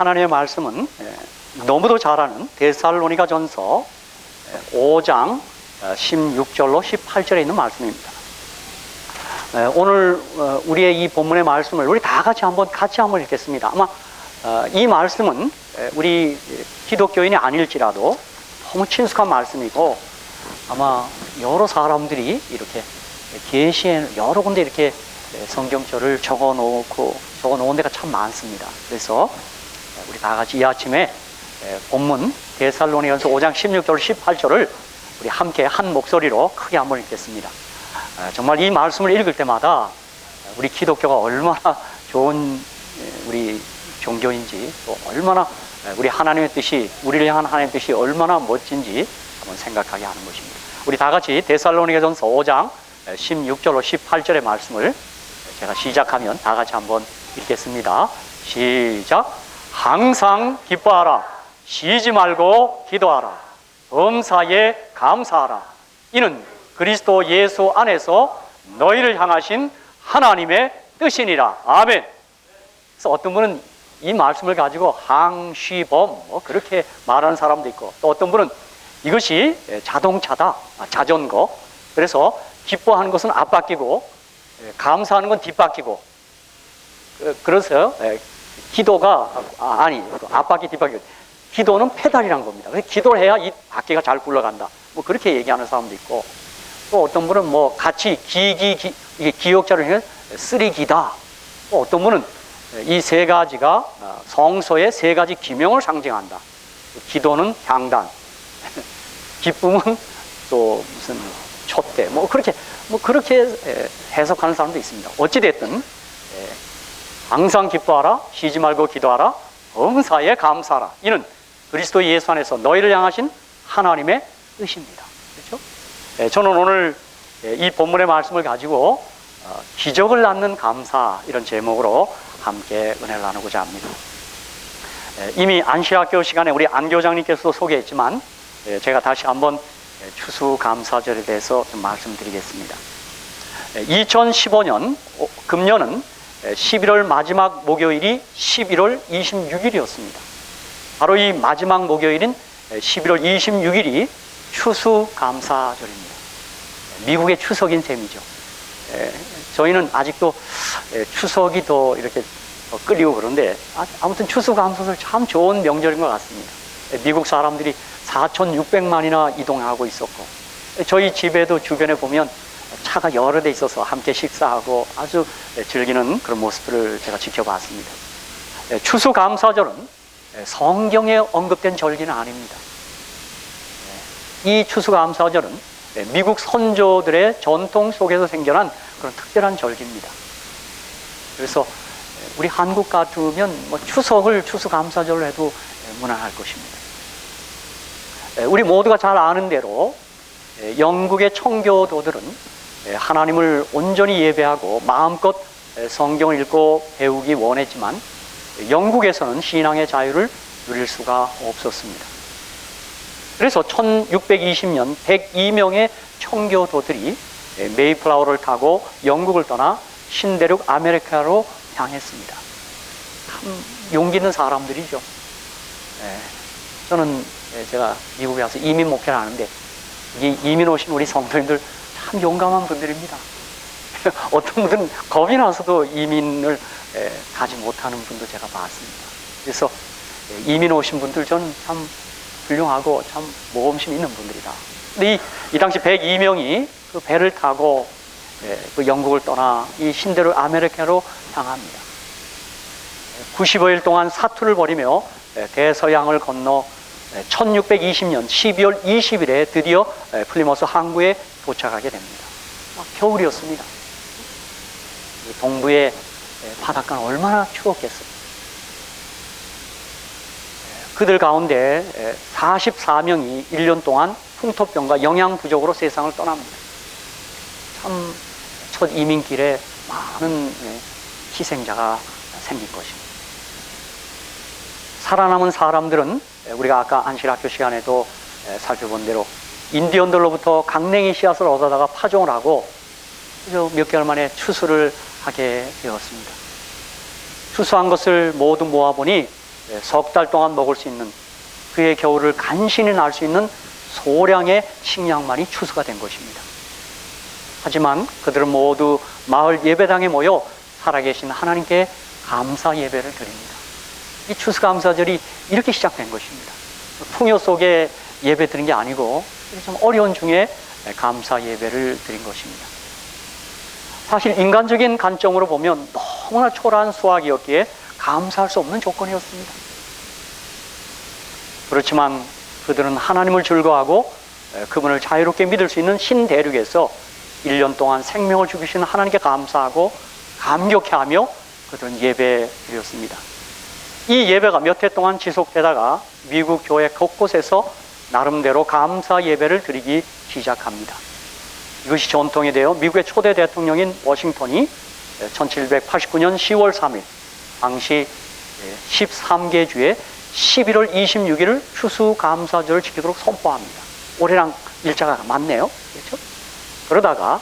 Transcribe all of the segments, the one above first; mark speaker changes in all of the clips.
Speaker 1: 하나님의 말씀은 너무도 잘 아는 데살로니가전서 5장 16절로 18절에 있는 말씀입니다. 오늘 우리의 이 본문의 말씀을 우리 다 같이 한번 읽겠습니다. 아마 이 말씀은 우리 기독교인이 아닐지라도 너무 친숙한 말씀이고, 아마 여러 사람들이 이렇게 계시에 여러 군데 이렇게 성경절을 적어 놓은 데가 참 많습니다. 그래서 우리 다 같이 이 아침에 본문 데살로니가전서 5장 16절 18절을 우리 함께 한 목소리로 크게 한번 읽겠습니다. 정말 이 말씀을 읽을 때마다 우리 기독교가 얼마나 좋은 우리 종교인지, 또 얼마나 우리 하나님의 뜻이, 우리를 향한 하나님의 뜻이 얼마나 멋진지 한번 생각하게 하는 것입니다. 우리 다 같이 데살로니가전서 5장 16절로 18절의 말씀을 제가 시작하면 다 같이 한번 읽겠습니다. 시작. 항상 기뻐하라. 쉬지 말고 기도하라. 범사에 감사하라. 이는 그리스도 예수 안에서 너희를 향하신 하나님의 뜻이니라. 아멘. 그래서 어떤 분은 이 말씀을 가지고 항쉬범 그렇게 말하는 사람도 있고, 또 어떤 분은 이것이 자동차다, 자전거. 그래서 기뻐하는 것은 앞바퀴고 감사하는 건 뒷바퀴고, 그래서 기도가 앞바퀴 뒷바퀴, 기도는 페달이란 겁니다. 그래서 기도를 해야 이 바퀴가 잘 굴러간다, 뭐 그렇게 얘기하는 사람도 있고, 또 어떤 분은 뭐 같이 이게 기역자를 해서 쓰리기다. 또 어떤 분은 이 세 가지가 성소의 세 가지 기명을 상징한다. 기도는 향단, 기쁨은 또 무슨 촛대, 뭐 그렇게 해석하는 사람도 있습니다. 어찌됐든 항상 기뻐하라, 쉬지 말고 기도하라, 범사에 감사하라. 이는 그리스도 예수 안에서 너희를 향하신 하나님의 뜻입니다. 그렇죠? 저는 오늘 이 본문의 말씀을 가지고 기적을 낳는 감사, 이런 제목으로 함께 은혜를 나누고자 합니다. 이미 안시학교 시간에 우리 안 교장님께서도 소개했지만, 제가 다시 한번 추수감사절에 대해서 좀 말씀드리겠습니다. 2015년 금년은 11월 마지막 목요일이 11월 26일이었습니다. 바로 이 마지막 목요일인 11월 26일이 추수감사절입니다. 미국의 추석인 셈이죠. 저희는 아직도 추석이 더 이렇게 끌리고 그런데, 아무튼 추수감사절 참 좋은 명절인 것 같습니다. 미국 사람들이 4,600만이나 이동하고 있었고, 저희 집에도 주변에 보면 차가 여러 대 있어서 함께 식사하고 아주 즐기는 그런 모습들을 제가 지켜봤습니다. 추수감사절은 성경에 언급된 절기는 아닙니다. 이 추수감사절은 미국 선조들의 전통 속에서 생겨난 그런 특별한 절기입니다. 그래서 우리 한국 같으면 뭐 추석을 추수감사절로 해도 무난할 것입니다. 우리 모두가 잘 아는 대로 영국의 청교도들은 하나님을 온전히 예배하고 마음껏 성경을 읽고 배우기 원했지만, 영국에서는 신앙의 자유를 누릴 수가 없었습니다. 그래서 1620년 102명의 청교도들이 메이플라워를 타고 영국을 떠나 신대륙 아메리카로 향했습니다. 참 용기 있는 사람들이죠. 저는 제가 미국에 와서 이민 목회를 하는데, 이민 오신 우리 성도님들 참 용감한 분들입니다. 어떤 분들은 겁이 나서도 이민을 가지 못하는 분도 제가 봤습니다. 그래서 이민 오신 분들 저는 참 훌륭하고 참 모험심 있는 분들이다. 근데 이 당시 102명이 그 배를 타고 그 영국을 떠나 이 신대륙 아메리카로 향합니다. 95일 동안 사투를 벌이며 대서양을 건너 1620년 12월 20일에 드디어 플리머스 항구에 도착하게 됩니다. 겨울이었습니다. 동부의 바닷가는 얼마나 추웠겠어요. 그들 가운데 44명이 1년 동안 풍토병과 영양 부족으로 세상을 떠납니다. 참 첫 이민길에 많은 희생자가 생긴 것입니다. 살아남은 사람들은 우리가 아까 안식학교 시간에도 살펴본 대로 인디언들로부터 강냉이 씨앗을 얻어다가 파종을 하고 몇 개월 만에 추수를 하게 되었습니다. 추수한 것을 모두 모아보니 석 달 동안 먹을 수 있는, 그의 겨울을 간신히 날 수 있는 소량의 식량만이 추수가 된 것입니다. 하지만 그들은 모두 마을 예배당에 모여 살아계신 하나님께 감사 예배를 드립니다. 이 추수감사절이 이렇게 시작된 것입니다. 풍요 속에 예배 드린 게 아니고 좀 어려운 중에 감사 예배를 드린 것입니다. 사실 인간적인 관점으로 보면 너무나 초라한 수확이었기에 감사할 수 없는 조건이었습니다. 그렇지만 그들은 하나님을 즐거워하고 그분을 자유롭게 믿을 수 있는 신대륙에서 1년 동안 생명을 주시는 하나님께 감사하고 감격해하며 그들은 예배 드렸습니다. 이 예배가 몇 해 동안 지속되다가 미국 교회 곳곳에서 나름대로 감사 예배를 드리기 시작합니다. 이것이 전통이 되어 미국의 초대 대통령인 워싱턴이 1789년 10월 3일 당시 13개 주에 11월 26일을 추수감사절을 지키도록 선포합니다. 올해랑 일자가 맞네요. 그렇죠? 그러다가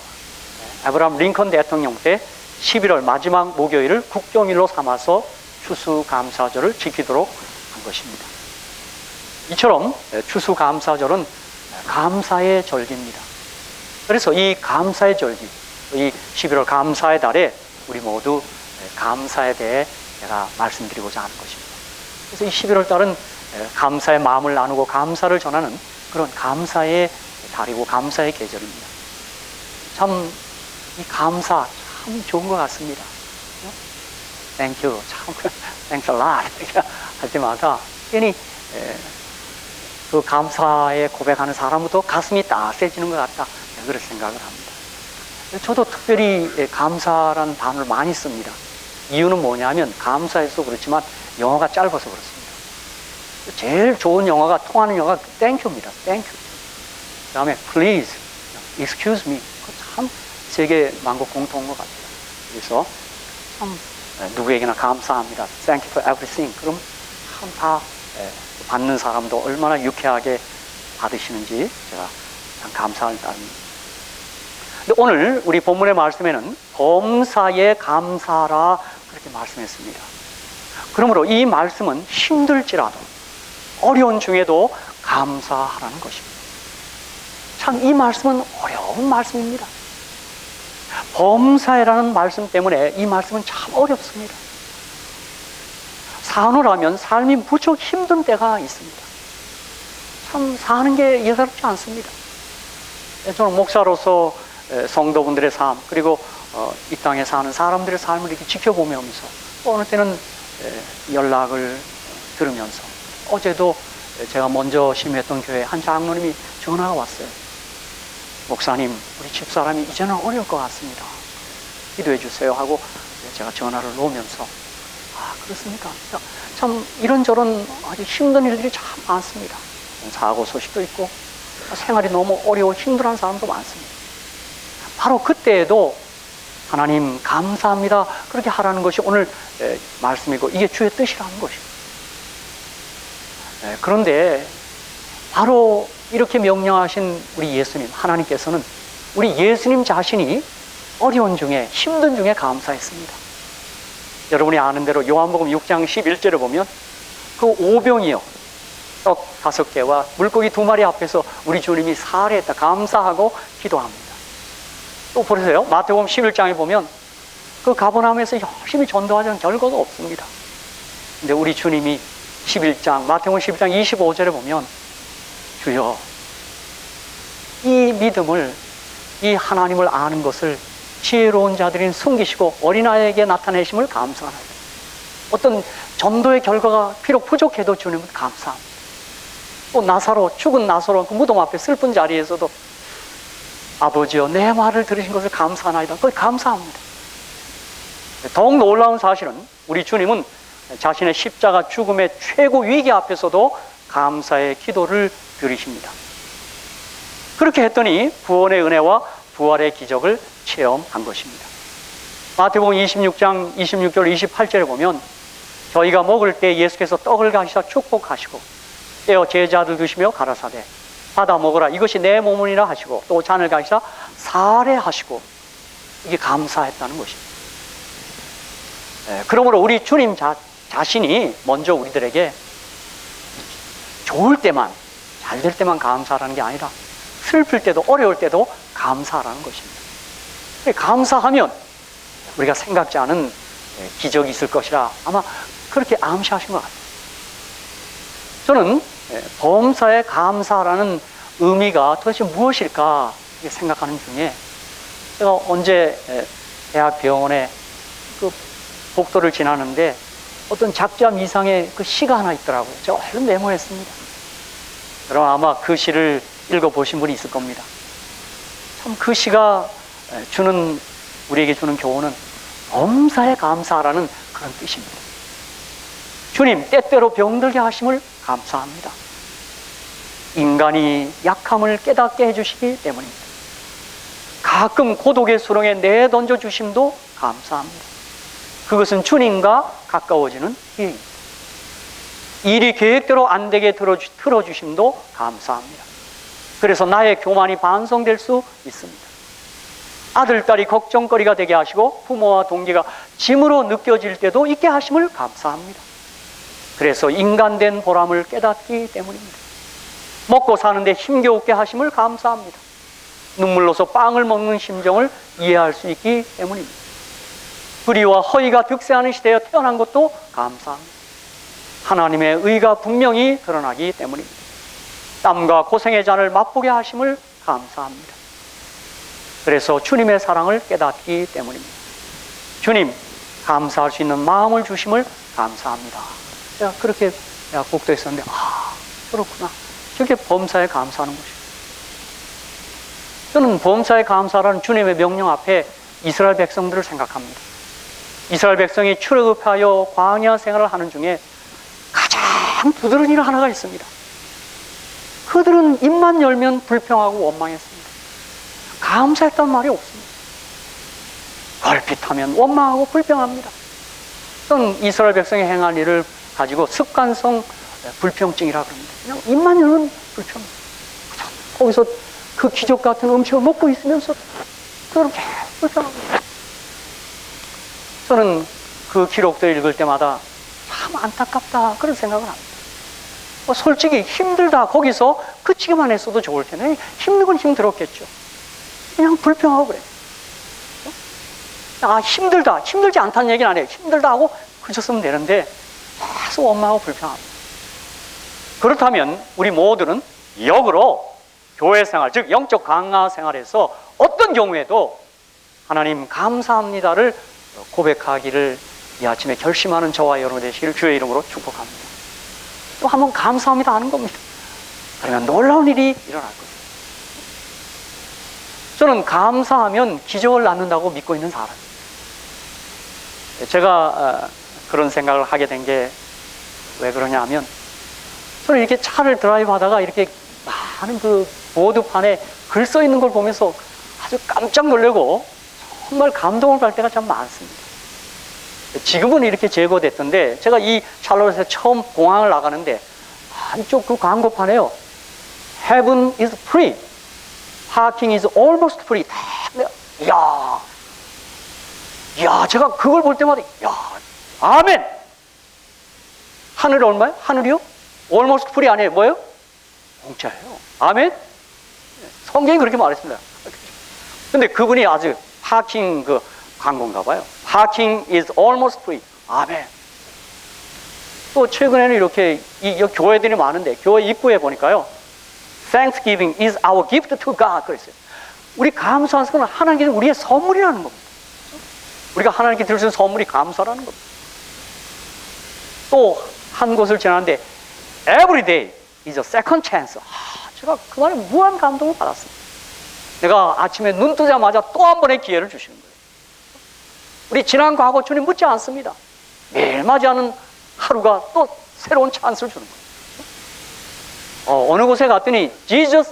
Speaker 1: 아브라함 링컨 대통령 때 11월 마지막 목요일을 국경일로 삼아서 추수감사절을 지키도록 한 것입니다. 이처럼 추수감사절은 감사의 절기입니다. 그래서 이 감사의 절기, 이 11월 감사의 달에 우리 모두 감사에 대해 제가 말씀드리고자 하는 것입니다. 그래서 이 11월 달은 감사의 마음을 나누고 감사를 전하는 그런 감사의 달이고 감사의 계절입니다. 참 이 감사 참 좋은 것 같습니다. Thank you, 참 thanks a lot 이렇게 할 때마다 괜히 그 감사에 고백하는 사람부터 가슴이 따스해지는 것 같다, 그런 생각을 합니다. 저도 특별히 감사라는 단어를 많이 씁니다. 이유는 뭐냐면 감사해서 그렇지만 영어가 짧아서 그렇습니다. 제일 좋은 영어가, 통하는 영어가 Thank you입니다. Thank you. 그 다음에 Please, Excuse me. 참 세계 만국 공통인 것 같아요. 그래서 참 누구에게나 감사합니다. Thank you for everything. 그럼 참 다 받는 사람도 얼마나 유쾌하게 받으시는지 제가 참 감사할 따름입니다. 근데 오늘 우리 본문의 말씀에는 범사에 감사라 그렇게 말씀했습니다. 그러므로 이 말씀은 힘들지라도 어려운 중에도 감사하라는 것입니다. 참 이 말씀은 어려운 말씀입니다. 범사에라는 말씀 때문에 이 말씀은 참 어렵습니다. 사노라면 삶이 무척 힘든 때가 있습니다. 참 사는 게 예사롭지 않습니다. 저는 목사로서 성도분들의 삶, 그리고 이 땅에 사는 사람들의 삶을 이렇게 지켜보면서 어느 때는 연락을 들으면서, 어제도 제가 먼저 심했던 교회 한 장로님이 전화가 왔어요. 목사님, 우리 집사람이 이제는 어려울 것 같습니다. 기도해 주세요 하고 제가 전화를 놓으면서, 아, 그렇습니까? 참 이런저런 아주 힘든 일들이 참 많습니다. 사고 소식도 있고 생활이 너무 어려워 힘들어하는 사람도 많습니다. 바로 그때에도 하나님 감사합니다, 그렇게 하라는 것이 오늘 말씀이고 이게 주의 뜻이라는 것입니다. 그런데 바로 이렇게 명령하신 우리 예수님, 하나님께서는 우리 예수님 자신이 어려운 중에, 힘든 중에 감사했습니다. 여러분이 아는 대로 요한복음 6장 11절에 보면 그 오병이요, 떡 5개와 물고기 2마리 앞에서 우리 주님이 살해했다, 감사하고 기도합니다. 또 보세요. 마태복음 11장에 보면 그 가버나움에서 열심히 전도하자는 결과가 없습니다. 근데 우리 주님이 마태복음 11장 25절에 보면, 주여, 이 믿음을, 이 하나님을 아는 것을 지혜로운 자들인 숨기시고 어린아이에게 나타내심을 감사합니다. 어떤 전도의 결과가 비록 부족해도 주님은 감사합니다. 또 나사로, 죽은 나사로 그 무덤 앞에 슬픈 자리에서도 아버지여, 내 말을 들으신 것을 감사하나이다, 그걸 감사합니다. 더욱 놀라운 사실은 우리 주님은 자신의 십자가 죽음의 최고 위기 앞에서도 감사의 기도를 드리십니다. 그렇게 했더니 구원의 은혜와 부활의 기적을 체험한 것입니다. 마태복음 26장 26절 28절에 보면 저희가 먹을 때 예수께서 떡을 가시사 축복하시고 떼어 제자들 드시며 가라사대 받아 먹으라, 이것이 내 몸이라 하시고, 또 잔을 가시사 살해하시고, 이게 감사했다는 것입니다. 그러므로 우리 주님 자신이 먼저 우리들에게 좋을 때만, 잘 될 때만 감사하라는 게 아니라 슬플 때도 어려울 때도 감사하라는 것입니다. 감사하면 우리가 생각지 않은 기적이 있을 것이라 아마 그렇게 암시하신 것 같아요. 저는 범사에 감사라는 의미가 도대체 무엇일까 생각하는 중에 제가 언제 대학 병원에 그 복도를 지나는데 어떤 작자 이상의 그 시가 하나 있더라고요. 제가 얼른 메모했습니다. 여러분 아마 그 시를 읽어보신 분이 있을 겁니다. 참 그 시가 우리에게 주는 교훈은 범사에 감사하라는 그런 뜻입니다. 주님 때때로 병들게 하심을 감사합니다. 인간이 약함을 깨닫게 해주시기 때문입니다. 가끔 고독의 수렁에 내던져 주심도 감사합니다. 그것은 주님과 가까워지는 기회입니다. 일이 계획대로 안 되게 틀어주심도 감사합니다. 그래서 나의 교만이 반성될 수 있습니다. 아들, 딸이 걱정거리가 되게 하시고 부모와 동기가 짐으로 느껴질 때도 있게 하심을 감사합니다. 그래서 인간된 보람을 깨닫기 때문입니다. 먹고 사는데 힘겨우게 하심을 감사합니다. 눈물로서 빵을 먹는 심정을 이해할 수 있기 때문입니다. 불의와 허위가 득세하는 시대에 태어난 것도 감사합니다. 하나님의 의가 분명히 드러나기 때문입니다. 땀과 고생의 잔을 맛보게 하심을 감사합니다. 그래서 주님의 사랑을 깨닫기 때문입니다. 주님, 감사할 수 있는 마음을 주심을 감사합니다. 제가 그렇게 복도에 있었는데 그렇구나. 저게 범사에 감사하는 것이에요. 저는 범사에 감사라는 주님의 명령 앞에 이스라엘 백성들을 생각합니다. 이스라엘 백성이 출애굽하여 광야 생활을 하는 중에 가장 부드러운 일 하나가 있습니다. 그들은 입만 열면 불평하고 원망했습니다. 감사했단 말이 없습니다. 걸핏하면 원망하고 불평합니다. 저는 이스라엘 백성이 행한 일을 가지고 습관성 불평증이라 그럽니다. 그냥 입만 열면 불평합니다. 거기서 그 기적 같은 음식을 먹고 있으면서 그렇게 불평합니다. 저는 그 기록들 읽을 때마다 참 안타깝다 그런 생각을 합니다. 솔직히 힘들다 거기서 그치기만 했어도 좋을 텐데 힘든 건 힘들었겠죠. 그냥 불평하고 그래. 힘들다, 힘들지 않다는 얘기는 안 해요. 힘들다 하고 그쳤으면 되는데 계속 원망하고 불평합니다. 그렇다면 우리 모두는 역으로 교회 생활, 즉 영적 강화 생활에서 어떤 경우에도 하나님 감사합니다를 고백하기를 이 아침에 결심하는 저와 여러분 되시기를 주의 이름으로 축복합니다. 또 한번 감사합니다 하는 겁니다. 그러면 놀라운 일이 일어날 거예요. 저는 감사하면 기적을 낳는다고 믿고 있는 사람입니다. 제가 그런 생각을 하게 된 게 왜 그러냐 하면 저는 이렇게 차를 드라이브 하다가 이렇게 많은 그 보드판에 글 써 있는 걸 보면서 아주 깜짝 놀라고 정말 감동을 받을 때가 참 많습니다. 지금은 이렇게 제거됐던데 제가 이 샬롯에서 처음 공항을 나가는데 한쪽 그 광고판에요. Heaven is free. Parking is almost free. 이야, 제가 그걸 볼 때마다 아멘. 하늘이 얼마요? 하늘이요? almost free 아니에요? 뭐예요? 공짜예요. 아멘. 성경이 그렇게 말했습니다. 근데 그분이 아주 파킹 그 광고인가 봐요. Parking is almost free. 아멘. 또 최근에는 이렇게 이 교회들이 많은데 교회 입구에 보니까요. Thanksgiving is our gift to God. 그랬어요. 우리 감사하는 것은 하나님께서 우리의 선물이라는 겁니다. 우리가 하나님께 드릴 수 있는 선물이 감사라는 겁니다. 또 한 곳을 지나는데 Every day is a second chance. 제가 그 말에 무한 감동을 받았습니다. 내가 아침에 눈 뜨자마자 또 한 번의 기회를 주시는 거예요. 우리 지난 과거 주님 묻지 않습니다. 매일 맞이하는 하루가 또 새로운 찬스를 주는 거예요. 어느 곳에 갔더니 Jesus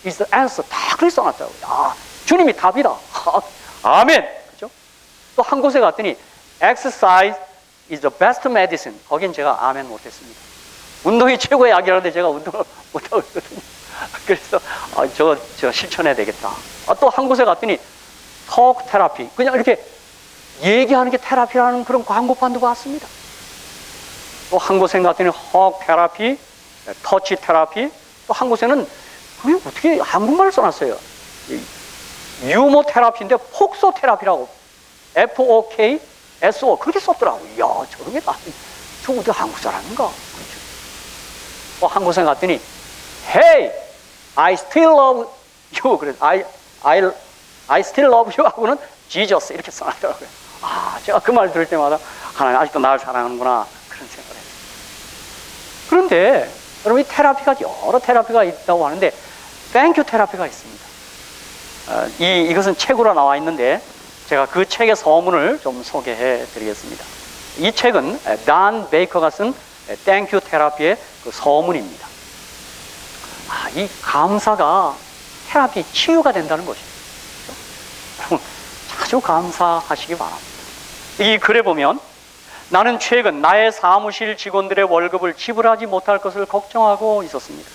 Speaker 1: is the answer. 다 그렇게 써놨다고요. 주님이 답이다. 아멘. 그죠? 또 한 곳에 갔더니 exercise is the best medicine. 거긴 제가 아멘 못했습니다. 운동이 최고의 약이라는데 제가 운동을 못하고 있거든요. 그래서 저 실천해야 되겠다. 또 한 곳에 갔더니 talk therapy. 그냥 이렇게 얘기하는 게 테라피라는 그런 광고판도 봤습니다. 또 한 곳에 갔더니 허그 테라피, 터치 테라피, 또 한 곳에는 그게 어떻게 한국말을 써놨어요. 유모 테라피인데 폭소 테라피라고 FOKSO 그렇게 썼더라고. 이야, 저런 게 저 어디 한국 사람인가? 그렇죠. 또 한 곳에 갔더니 Hey, I still love you. 그래서 I still love you 하고는 Jesus 이렇게 써놨더라고요. 아, 제가 그 말 들을 때마다 하나님 아직도 나를 사랑하는구나 그런 생각을 했어요. 그런데 여러분 이 테라피가 여러 테라피가 있다고 하는데 땡큐 테라피가 있습니다. 이것은 책으로 나와 있는데 제가 그 책의 서문을 좀 소개해 드리겠습니다. 이 책은 단 베이커가 쓴 땡큐 테라피의 그 서문입니다. 이 감사가 테라피 치유가 된다는 것이죠. 여러분 자주 감사하시기 바랍니다. 이 글에 보면 나는 최근 나의 사무실 직원들의 월급을 지불하지 못할 것을 걱정하고 있었습니다.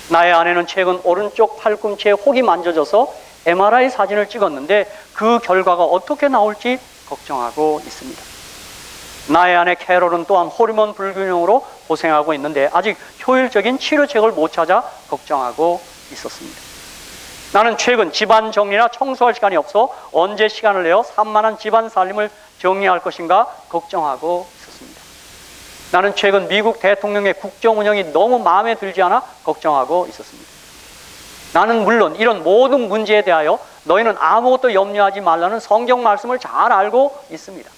Speaker 1: 나의 아내는 최근 오른쪽 팔꿈치에 혹이 만져져서 MRI 사진을 찍었는데 그 결과가 어떻게 나올지 걱정하고 있습니다. 나의 아내 캐롤은 또한 호르몬 불균형으로 고생하고 있는데 아직 효율적인 치료책을 못 찾아 걱정하고 있었습니다. 나는 최근 집안 정리나 청소할 시간이 없어 언제 시간을 내어 산만한 집안 살림을 정리할 것인가 걱정하고 있었습니다. 나는 최근 미국 대통령의 국정 운영이 너무 마음에 들지 않아 걱정하고 있었습니다. 나는 물론 이런 모든 문제에 대하여 너희는 아무것도 염려하지 말라는 성경 말씀을 잘 알고 있습니다.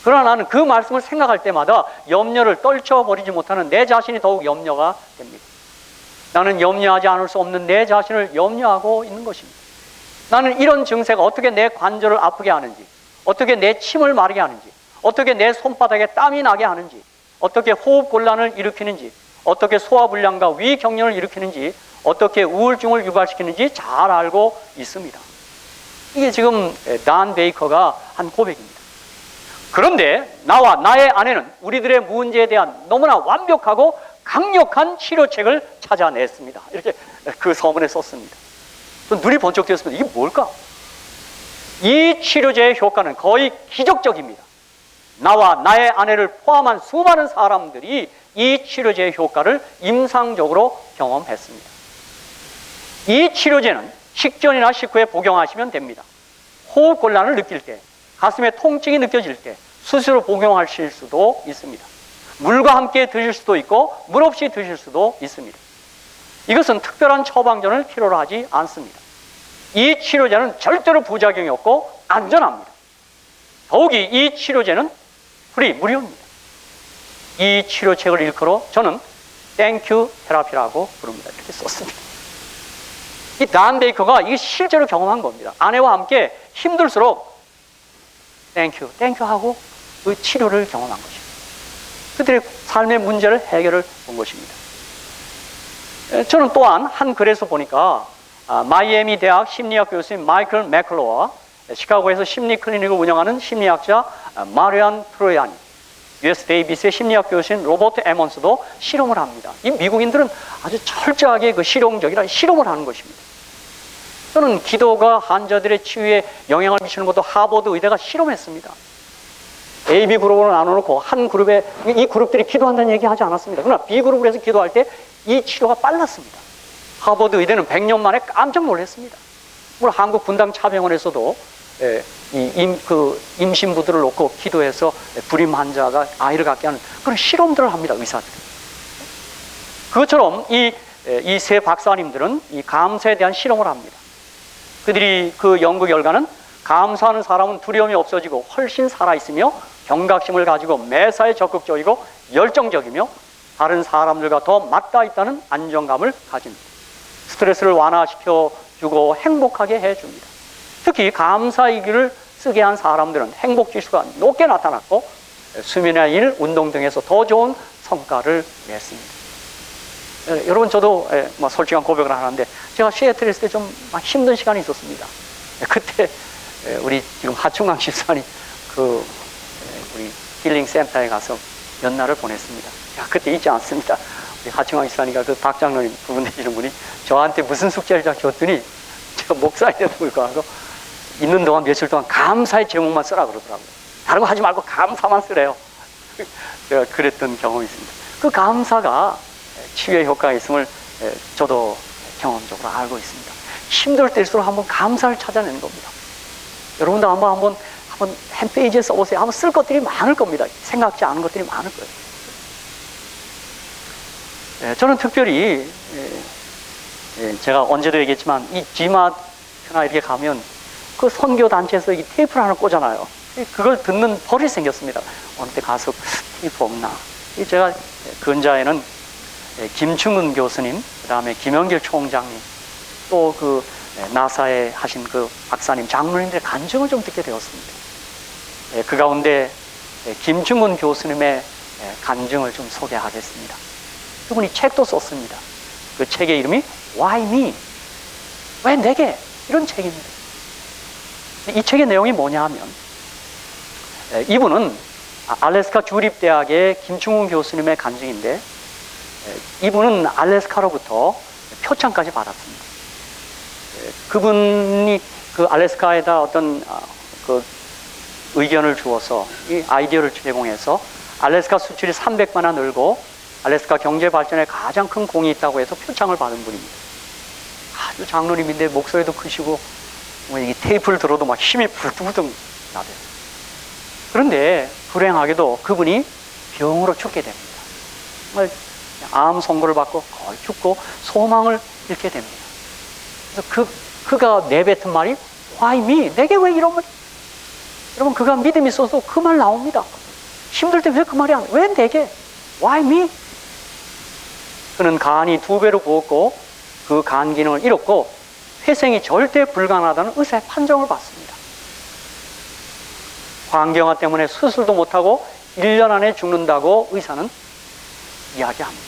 Speaker 1: 그러나 나는 그 말씀을 생각할 때마다 염려를 떨쳐버리지 못하는 내 자신이 더욱 염려가 됩니다. 나는 염려하지 않을 수 없는 내 자신을 염려하고 있는 것입니다. 나는 이런 증세가 어떻게 내 관절을 아프게 하는지, 어떻게 내 침을 마르게 하는지, 어떻게 내 손바닥에 땀이 나게 하는지, 어떻게 호흡 곤란을 일으키는지, 어떻게 소화불량과 위경련을 일으키는지, 어떻게 우울증을 유발시키는지 잘 알고 있습니다. 이게 지금 단 베이커가 한 고백입니다. 그런데 나와 나의 아내는 우리들의 문제에 대한 너무나 완벽하고 강력한 치료책을 찾아냈습니다. 이렇게 그 서문에 썼습니다. 눈이 번쩍 뜨였습니다. 이게 뭘까? 이 치료제의 효과는 거의 기적적입니다. 나와 나의 아내를 포함한 수많은 사람들이 이 치료제의 효과를 임상적으로 경험했습니다. 이 치료제는 식전이나 식후에 복용하시면 됩니다. 호흡 곤란을 느낄 때, 가슴에 통증이 느껴질 때 수시로 복용하실 수도 있습니다. 물과 함께 드실 수도 있고 물 없이 드실 수도 있습니다. 이것은 특별한 처방전을 필요로 하지 않습니다. 이 치료제는 절대로 부작용이 없고 안전합니다. 더욱이 이 치료제는 무료입니다. 이 치료책을 일컬어 저는 땡큐 테라피라고 부릅니다. 이렇게 썼습니다. 이 단 베이커가 이게 실제로 경험한 겁니다. 아내와 함께 힘들수록 땡큐 하고 그 치료를 경험한 것입니다. 그들의 삶의 문제를 해결을 본 것입니다. 저는 또한 한 글에서 보니까 마이애미 대학 심리학 교수인 마이클 맥클로와 시카고에서 심리 클리닉을 운영하는 심리학자 마리안 트로야니, US 데이비스의 심리학 교수인 로버트 에먼스도 실험을 합니다. 이 미국인들은 아주 철저하게 그 실용적이라 실험을 하는 것입니다. 저는 기도가 환자들의 치유에 영향을 미치는 것도 하버드 의대가 실험했습니다. A, B 그룹으로 나눠놓고 한 그룹에 이 그룹들이 기도한다는 얘기 하지 않았습니다. 그러나 B 그룹을 해서 기도할 때 이 치료가 빨랐습니다. 하버드 의대는 100년 만에 깜짝 놀랐습니다. 물론 한국 분당 차병원에서도 임신부들을 놓고 기도해서 불임 환자가 아이를 갖게 하는 그런 실험들을 합니다. 의사들이. 그것처럼 이 세 박사님들은 이 감사에 대한 실험을 합니다. 그들이 그 연구 결과는 감사하는 사람은 두려움이 없어지고 훨씬 살아있으며 경각심을 가지고 매사에 적극적이고 열정적이며 다른 사람들과 더 맞닿아 있다는 안정감을 가집니다. 스트레스를 완화시켜주고 행복하게 해줍니다. 특히 감사일기를 쓰게 한 사람들은 행복지수가 높게 나타났고 수면의 일, 운동 등에서 더 좋은 성과를 냈습니다. 여러분 저도 솔직한 고백을 하는데 제가 시애틀에 있을 때 좀 힘든 시간이 있었습니다. 그때 우리 지금 하충강 집사님 우리 힐링 센터에 가서 연날을 보냈습니다. 그때 잊지 않습니다. 우리 하충강 집사님과 그 박장로님 부분 되시는 분이 저한테 무슨 숙제를 줬더니 제가 목사인데도 불구하고 있는 동안 며칠 동안 감사의 제목만 쓰라 그러더라고요. 다른 거 하지 말고 감사만 쓰래요. 제가 그랬던 경험이 있습니다. 그 감사가 치유의 효과가 있음을 저도 경험적으로 알고 있습니다. 힘들 때일수록 한번 감사를 찾아내는 겁니다. 여러분도 한번 홈페이지에 써보세요. 한번 쓸 것들이 많을 겁니다. 생각지 않은 것들이 많을 거예요. 저는 특별히 제가 언제도 얘기했지만 이 G마트나 이렇게 가면 그 선교 단체에서 이 테이프를 하나 꽂아놔요. 그걸 듣는 버릇이 생겼습니다. 어느 때 가서 테이프 없나? 제가 근자에는 김충근 교수님, 그 다음에 김영길 총장님, 또 그 나사에 하신 그 박사님, 장로님들의 간증을 좀 듣게 되었습니다. 그 가운데 김충근 교수님의 간증을 좀 소개하겠습니다. 그분이 책도 썼습니다. 그 책의 이름이 Why Me? 왜 내게? 이런 책입니다. 이 책의 내용이 뭐냐 하면 이분은 알래스카 주립대학의 김충훈 교수님의 간증인데 이분은 알래스카로부터 표창까지 받았습니다. 그분이 그 알래스카에다 어떤 그 의견을 주어서 이 아이디어를 제공해서 알래스카 수출이 300배나 늘고 알래스카 경제 발전에 가장 큰 공이 있다고 해서 표창을 받은 분입니다. 아주 장로님인데 목소리도 크시고 이 테이프를 들어도 막 힘이 불뚝불뚝 나대요. 그런데 불행하게도 그분이 병으로 죽게 됩니다. 정말 암 선고를 받고 거의 죽고 소망을 잃게 됩니다. 그래서 그가 내뱉은 말이 Why me? 내게 왜 이런 말? 여러분 그가 믿음이 있어서 그 말 나옵니다. 힘들 때 왜 그 말이 안 돼? 왜 내게? Why me? 그는 간이 2배로 부었고 그 간 기능을 잃었고 회생이 절대 불가능하다는 의사의 판정을 받습니다. 광경화 때문에 수술도 못하고 1년 안에 죽는다고 의사는 이야기합니다.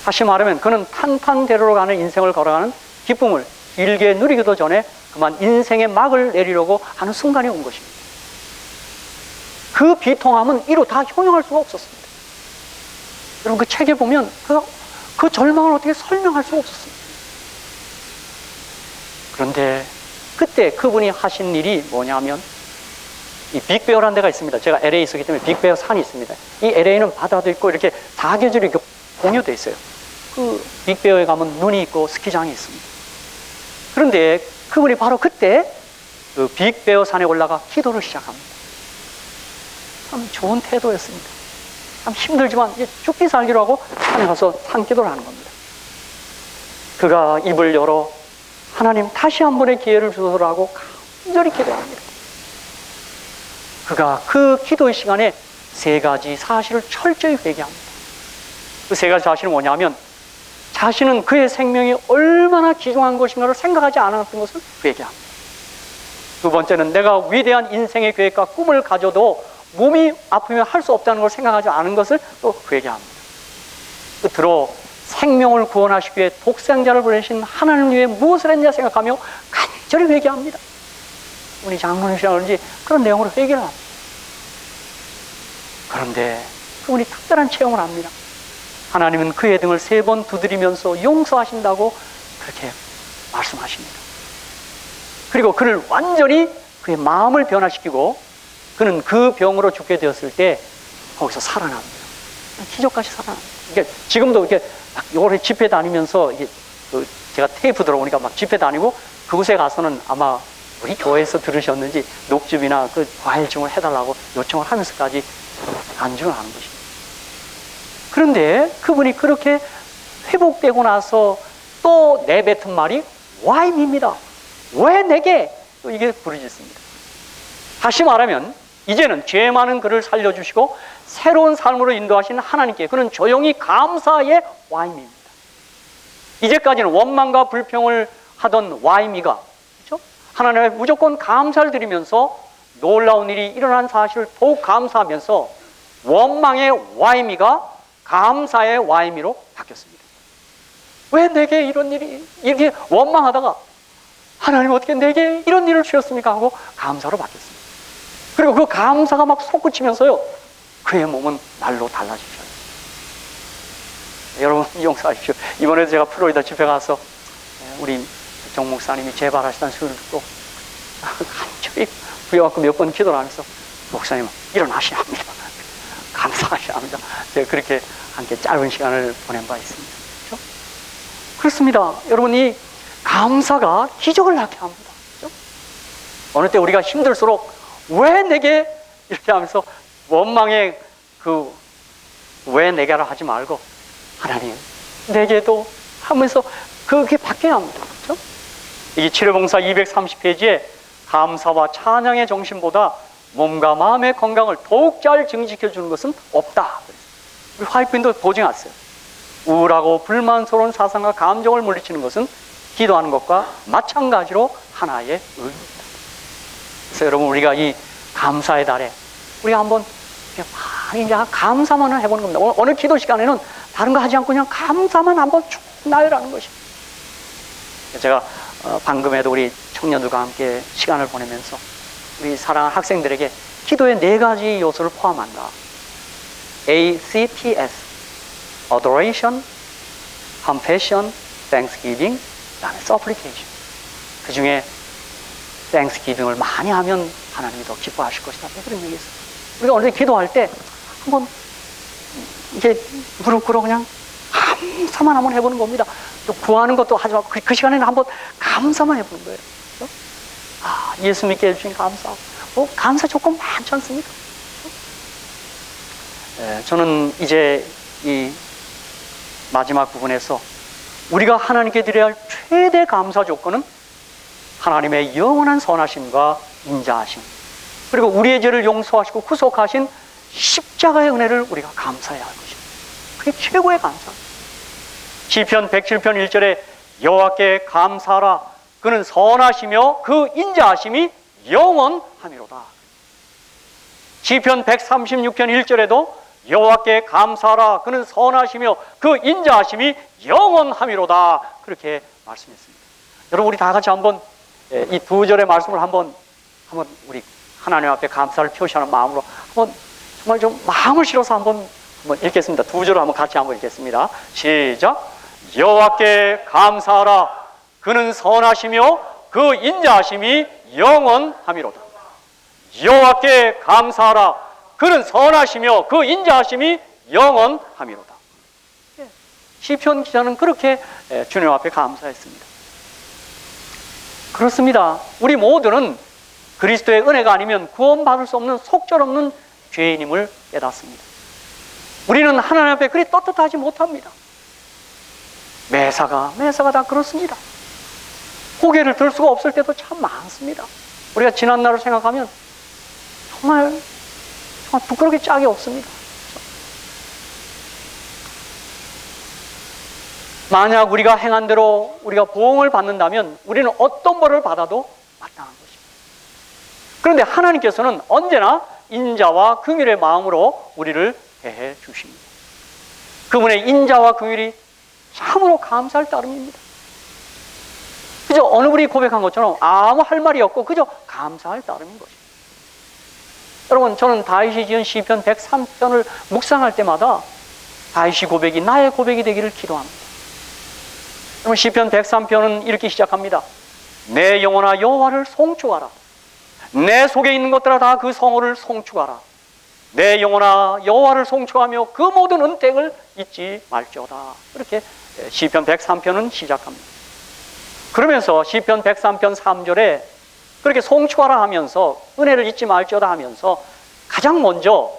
Speaker 1: 다시 말하면 그는 탄탄대로로 가는 인생을 걸어가는 기쁨을 길게 누리기도 전에 그만 인생의 막을 내리려고 하는 순간이 온 것입니다. 그 비통함은 이루 다 형용할 수가 없었습니다. 여러분 그 책에 보면 그 절망을 어떻게 설명할 수가 없었습니다. 그런데 그때 그분이 하신 일이 뭐냐면 이 빅베어라는 데가 있습니다. 제가 LA에 있었기 때문에 빅베어 산이 있습니다. 이 LA는 바다도 있고 이렇게 사계절이 이렇게 공유되어 있어요. 그 빅베어에 가면 눈이 있고 스키장이 있습니다. 그런데 그분이 바로 그때 그 빅베어 산에 올라가 기도를 시작합니다. 참 좋은 태도였습니다. 참 힘들지만 이제 죽기 살기로 하고 산에 가서 산기도를 하는 겁니다. 그가 입을 열어 하나님 다시 한 번의 기회를 주소서라고 간절히 기도합니다. 그가 그 기도의 시간에 3가지 사실을 철저히 회개합니다. 그 3가지 사실은 뭐냐면 자신은 그의 생명이 얼마나 귀중한 것인가를 생각하지 않았던 것을 회개합니다. 2번째는 내가 위대한 인생의 계획과 꿈을 가져도 몸이 아프면 할 수 없다는 걸 생각하지 않은 것을 또 회개합니다. 끝으로 생명을 구원하시기 위해 독생자를 보내신 하나님 위해 무엇을 했냐 생각하며 간절히 회개합니다. 우리 장로님이시라 그런지 그런 내용으로 회개를 합니다. 그런데 그분이 특별한 체험을 합니다. 하나님은 그의 등을 3번 두드리면서 용서하신다고 그렇게 말씀하십니다. 그리고 그를 완전히 그의 마음을 변화시키고 그는 그 병으로 죽게 되었을 때 거기서 살아납니다. 기적같이 살아납니다. 그러니까 지금도 이렇게 막 요래 집회 다니면서 이게 제가 테이프 들어오니까 막 집회 다니고 그곳에 가서는 아마 우리 교회에서 들으셨는지 녹즙이나 그 과일증을 해달라고 요청을 하면서까지 간증을 하는 것입니다. 그런데 그분이 그렇게 회복되고 나서 또 내뱉은 말이 Why me입니다. 왜 내게? 또 이게 부르짖습니다. 다시 말하면 이제는 죄 많은 그를 살려주시고 새로운 삶으로 인도하신 하나님께 그는 조용히 감사의 Why me입니다. 이제까지는 원망과 불평을 하던 Why me가 그렇죠? 하나님께 무조건 감사를 드리면서 놀라운 일이 일어난 사실을 더욱 감사하면서 원망의 Why me가 감사의 Why me로 바뀌었습니다. 왜 내게 이런 일이 이렇게 원망하다가 하나님 어떻게 내게 이런 일을 주셨습니까? 하고 감사로 바뀌었습니다. 그리고 그 감사가 막 솟구치면서요 그의 몸은 날로 달라지죠. 여러분 용서하십시오. 이번에도 제가 플로리다 집회 가서 우리 정 목사님이 재발하시다는 소리를 듣고 간절히 부여갖고 몇 번 기도를 하면서 목사님 일어나셔야 합니다. 감사합니다. 제가 그렇게 함께 짧은 시간을 보낸 바 있습니다. 그렇죠? 그렇습니다. 여러분, 이 감사가 기적을 낳게 합니다. 그렇죠? 어느 때 우리가 힘들수록 왜 내게 이렇게 하면서 원망의 왜 내게라 하지 말고 하나님 내게도 하면서 그게 바뀌어야 합니다. 그렇죠? 이 치료봉사 230페이지에 감사와 찬양의 정신보다 몸과 마음의 건강을 더욱 잘 증식해 주는 것은 없다. 우리 화이트빈도 보증했어요. 우울하고 불만스러운 사상과 감정을 물리치는 것은 기도하는 것과 마찬가지로 하나의 의미입니다. 그래서 여러분, 우리가 이 감사의 달에 우리가 한번 많이 이제 감사만 해보는 겁니다. 오늘 기도 시간에는 다른 거 하지 않고 그냥 감사만 한번 쭉 나열하는 것입니다. 제가 방금에도 우리 청년들과 함께 시간을 보내면서 우리 사랑하는 학생들에게 기도의 4가지 요소를 포함한다. ACTS, Adoration, Compassion, Thanksgiving, 그다음에 Supplication. 그 중에 Thanksgiving을 많이 하면 하나님이 더 기뻐하실 것이다. 그런 얘기 있어요. 우리가 오늘 기도할 때 한번 이게 무릎 꿇어 그냥 감사만 한번 해보는 겁니다. 또 구하는 것도 하지 말고 그 시간에는 한번 감사만 해보는 거예요. 그렇죠? 예수 믿게 해주신 감사. 감사 조건 많지 않습니까? 저는 이제 이 마지막 부분에서 우리가 하나님께 드려야 할 최대 감사 조건은 하나님의 영원한 선하심과 인자하심, 그리고 우리의 죄를 용서하시고 구속하신 십자가의 은혜를 우리가 감사해야 할 것입니다. 그게 최고의 감사입니다. 시편 107편 1절에 여호와께 감사하라, 그는 선하시며 그 인자하심이 영원하미로다. 시편 136편 1절에도 여호와께 감사하라, 그는 선하시며 그 인자하심이 영원하미로다. 그렇게 말씀했습니다. 여러분, 우리 다 같이 한번 이 2절의 말씀을 한번 우리 하나님 앞에 감사를 표시하는 마음으로 한번 정말 좀 마음을 실어서 한번 읽겠습니다. 2절을 한번 같이 한번 읽겠습니다. 시작. 여호와께 감사하라, 그는 선하시며 그 인자하심이 영원하미로다. 여호와께 감사하라, 그는 선하시며 그 인자하심이 영원하미로다. 시편 기자는 그렇게 주님 앞에 감사했습니다. 그렇습니다. 우리 모두는 그리스도의 은혜가 아니면 구원받을 수 없는 속절없는 죄인임을 깨닫습니다. 우리는 하나님 앞에 그리 떳떳하지 못합니다. 매사가 다 그렇습니다. 고개를 들 수가 없을 때도 참 많습니다. 우리가 지난 날을 생각하면 정말 부끄럽게 짝이 없습니다. 만약 우리가 행한 대로 우리가 보응을 받는다면 우리는 어떤 벌을 받아도 마땅한 것입니다. 그런데 하나님께서는 언제나 인자와 긍휼의 마음으로 우리를 대해 주십니다. 그분의 인자와 긍휼이 참으로 감사할 따름입니다. 그저 어느 분이 고백한 것처럼 아무 할 말이 없고 그저 감사할 따름인 것입니다. 여러분, 저는 다윗이 지은 시편 103편을 묵상할 때마다 다윗이 고백이 나의 고백이 되기를 기도합니다. 여러분, 시편 103편은 이렇게 시작합니다. 내 영혼아 여호와를 송축하라. 내 속에 있는 것들아 다 그 성호를 송축하라. 내 영혼아 여호와를 송축하며 그 모든 은택을 잊지 말지어다. 이렇게 시편 103편은 시작합니다. 그러면서 시편 103편 3절에 그렇게 송축하라 하면서 은혜를 잊지 말지어다 하면서 가장 먼저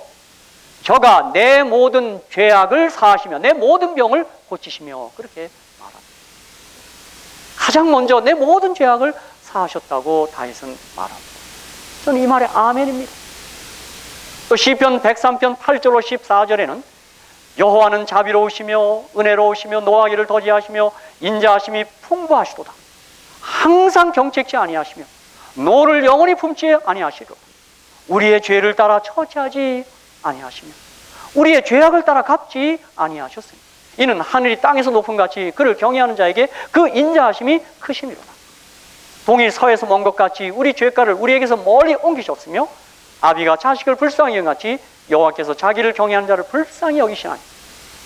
Speaker 1: 저가 내 모든 죄악을 사하시며 내 모든 병을 고치시며 그렇게 말합니다. 가장 먼저 내 모든 죄악을 사하셨다고 다윗은 말합니다. 저는 이 말에 아멘입니다. 또 시편 103편 8절로 14절에는 여호와는 자비로우시며 은혜로우시며 노하기를 더디하시며 인자하심이 풍부하시도다. 항상 경책지 아니하시며 노를 영원히 품지 아니하시도다. 우리의 죄를 따라 처치하지 아니하시며 우리의 죄악을 따라 갚지 아니하셨으니 이는 하늘이 땅에서 높은 같이 그를 경외하는 자에게 그 인자하심이 크심이로다. 동이 서에서 먼 것 같이 우리 죄가를 우리에게서 멀리 옮기셨으며 아비가 자식을 불쌍히 여김같이 여호와께서 자기를 경외하는 자를 불쌍히 여기시나니